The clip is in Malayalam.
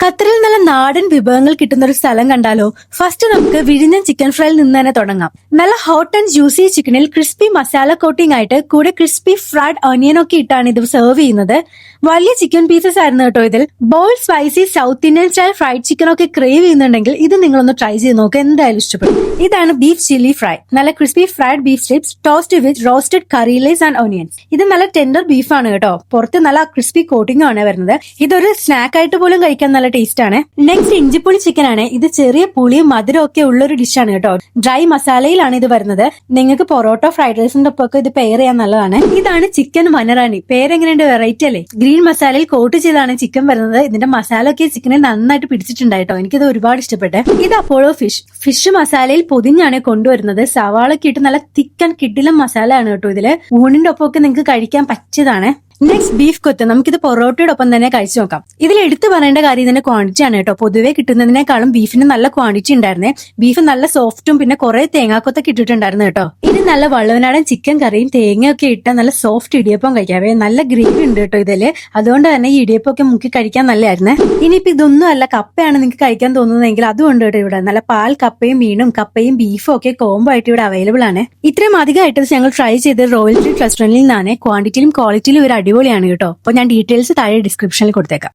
ഖത്തറിൽ നല്ല നാടൻ വിഭവങ്ങൾ കിട്ടുന്ന ഒരു സ്ഥലം കണ്ടാലോ? ഫസ്റ്റ് നമുക്ക് വിഴിഞ്ഞം ചിക്കൻ ഫ്രൈയിൽ നിന്ന് തന്നെ തുടങ്ങാം. നല്ല ഹോട്ട് ആൻഡ് ജ്യൂസി ചിക്കനിൽ ക്രിസ്പി മസാല കോട്ടിംഗ് ആയിട്ട് കൂടെ ക്രിസ്പി ഫ്രൈഡ് ഓണിയൻ ഒക്കെ ഇട്ടാണ് ഇത് സെർവ് ചെയ്യുന്നത്. വലിയ ചിക്കൻ പീസസ് ആയിരുന്നു കേട്ടോ ഇതിൽ. Bold spicy south Indian style fried chicken ഒക്കെ ക്രേവ് ചെയ്യുന്നുണ്ടെങ്കിൽ ഇത് നിങ്ങളൊന്ന് ട്രൈ ചെയ്ത് നോക്കുക, എന്തായാലും ഇഷ്ടപ്പെടും. ഇതാണ് ബീഫ് ചില്ലി ഫ്രൈ. നല്ല crispy fried beef strips toast with roasted curry leaves and onions. ഇത് നല്ല ടെൻഡർ ബീഫാണ് കേട്ടോ. പുറത്ത് നല്ല ക്രിസ്പി കോട്ടിംഗ് ആണ് വരുന്നത്. ഇതൊരു സ്നാക്ക് ആയിട്ട് പോലും കഴിക്കാൻ നല്ല ടേസ്റ്റ് ആണ്. നെക്സ്റ്റ് ഇഞ്ചിപ്പുളി ചിക്കൻ ആണ്. ഇത് ചെറിയ പുളിയും മധുരം ഒക്കെ ഉള്ള ഒരു ഡിഷാണ് കേട്ടോ. ഡ്രൈ മസാലയിലാണ് ഇത് വരുന്നത്. നിങ്ങൾക്ക് പൊറോട്ട ഫ്രൈഡ് റൈസിന്റെ ഒപ്പം ഇത് പെയർ ചെയ്യാൻ നല്ലതാണ്. ഇതാണ് ചിക്കൻ വനറാണി. പേരെങ്ങനെയുണ്ട്, വെറൈറ്റി അല്ലേ? ഗ്രീൻ മസാലയിൽ കോട്ട് ചെയ്താണ് ചിക്കൻ വരുന്നത്. ഇതിന്റെ മസാല ഒക്കെ ചിക്കനെ നന്നായിട്ട് പിടിച്ചിട്ടുണ്ടായിട്ടോ. എനിക്കിത് ഒരുപാട് ഇഷ്ടപ്പെട്ടെ. ഇത് അപ്പോളോ ഫിഷ് മസാലയിൽ പൊതിഞ്ഞാണ് കൊണ്ടുവരുന്നത്. സവാളൊക്കെ ഇട്ട് നല്ല തിക്കൻ കിടിലം മസാല ആണ് കേട്ടോ ഇതില്. ഊണിന്റെ ഒപ്പം ഒക്കെ നിങ്ങൾക്ക് കഴിക്കാൻ പറ്റിയതാണ്. നെക്സ്റ്റ് ബീഫ് കൊത്ത്. നമുക്കിത് പൊറോട്ടയുടെ ഒപ്പം തന്നെ കഴിച്ചു നോക്കാം. ഇതിൽ എടുത്തു പറയേണ്ട കാര്യം ഇതിന്റെ ക്വാണ്ടിറ്റി ആണ് കേട്ടോ. പൊതുവെ കിട്ടുന്നതിനേക്കാളും ബീഫിന് നല്ല ക്വാണ്ടിറ്റി ഉണ്ടായിരുന്നേ. ബീഫ് നല്ല സോഫ്റ്റും പിന്നെ കുറെ തേങ്ങാക്കൊത്തൊക്കെ ഇട്ടിട്ടുണ്ടായിരുന്നു കേട്ടോ. ഇത് നല്ല വള്ളുവനാടൻ ചിക്കൻ കറിയും തേങ്ങയൊക്കെ ഇട്ട നല്ല സോഫ്റ്റ് ഇടിയപ്പം കഴിക്കാവേ. നല്ല ഗ്രേവി ഉണ്ട് കേട്ടോ ഇതില്. അതുകൊണ്ട് തന്നെ ഈ ഇടിയപ്പം ഒക്കെ മുക്കി കഴിക്കാൻ നല്ലതായിരുന്നേ. ഇനിയിപ്പോ ഇതൊന്നും അല്ല, കപ്പയാണ് നിങ്ങൾക്ക് കഴിക്കാൻ തോന്നുന്നതെങ്കിൽ അതുകൊണ്ട് കേട്ടോ ഇവിടെ. നല്ല പാൽ കപ്പയും മീനും കപ്പയും ബീഫും ഒക്കെ കോംബോ ആയിട്ട് ഇവിടെ അവൈലബിൾ ആണ്. ഇത്രയും അധികം ഐറ്റംസ് ഞങ്ങൾ ട്രൈ ചെയ്ത് റോയൽ ട്രീറ്റ് റെസ്റ്റോറന്റിൽ നിന്നാണ്. ക്വാണ്ടിറ്റിയിലും ക്വാളിറ്റിയിലും ഒരു അടിപൊളിയാണ് കേട്ടോ. അപ്പോൾ ഞാൻ ഡീറ്റെയിൽസ് താഴെ ഡിസ്ക്രിപ്ഷനിൽ കൊടുത്തേക്കാം.